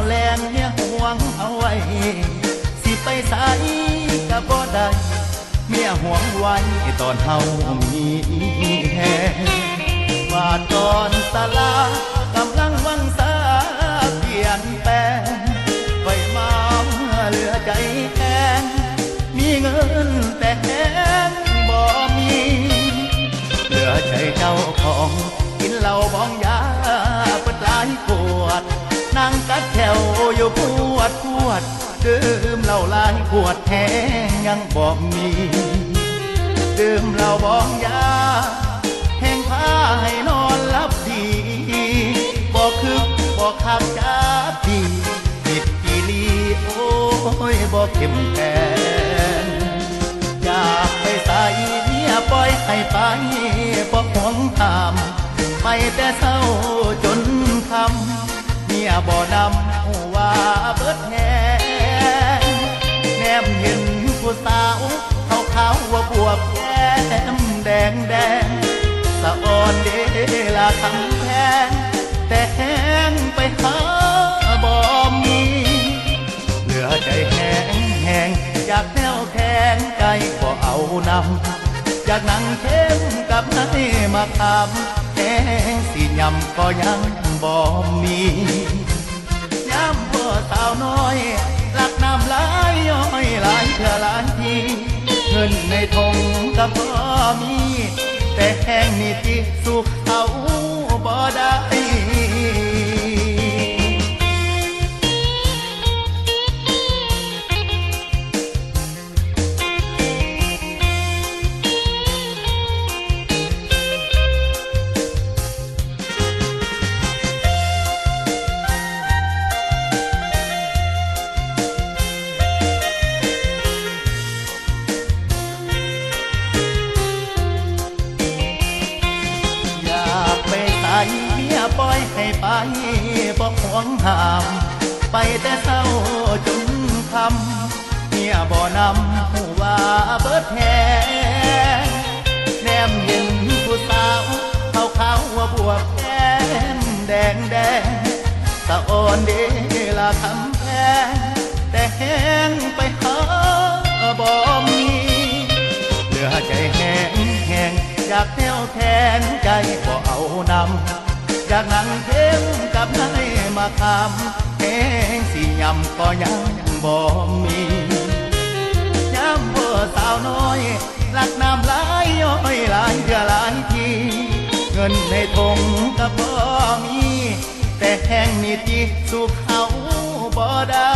แรงเนี่ยห่วงเอาไว้สิไปใส่ก็บ่ได้เมียห่วงไว้ตอนเฮามีแฮวาดก่อนสลากำลังวังสาเปลี่ยนแปลงไฟมาเหลือใจแข็งมีเงินแต่แข็งบ่มีเหลือใจเจ้าของกินเหล้าบองยาเปิดหลายขวดนั่งกัดแถวอยู่ปวดดื่มเหล้าหลายขวดแห้งยังบ่มีดื่มเหล้าบองยาแห้งพาให้นอนหลับดีบ่คึกบ่คักจ้าดีผิดอีลีโอ้ยบ่เข้มแข็งอยากไปใส่เมียปล่อยให้ไปบ่ห่วงห้ามไปแต่เช้าจนค่ำเมียบ่นำว่าเบิดแหงแนมเห็นผู้สาวขาวว่าบวบแก้มแดงสะอ่อนเดลาคำแพงแต่แห้งไปหาบ่มีเหลือใจแห้งอยากแนวแข็งใจก็เอานำอยากนั่งเข้มกับนายมาคำแห้งสิยำก็ยังบ่มีย้ำพ่อสาวน้อยลักน้ำลายย้อยหลายเถื่อหลายทีเงินในทงก็บ่มีแต่แห้งนี่ที่สุขเขาบ่ได้เมียปล่อยให้ไปบ่ห่วงห้ามไปแต่เช้าจนค่ำเมียบ่นำหูว่าเบิดแหงแนมเห็นผู้สาวขาวว่าบวบแก้มแดงสะอ่อนเดลาคำแพงแต่แห้งไปหาบ่มีเหลือใจแห้งอยากแนวแทนใจบ่เอานำอยากนั่งเข้มกับนายมาคำแห้งสิยำก็ยังบ่มีย้ำว่าสาวน้อยลักน้ำหลายย้อยหลายเดือหลายทีเงินในทงก็บ่มีแต่แห้งนี่ที่สุขเขาบ่ได้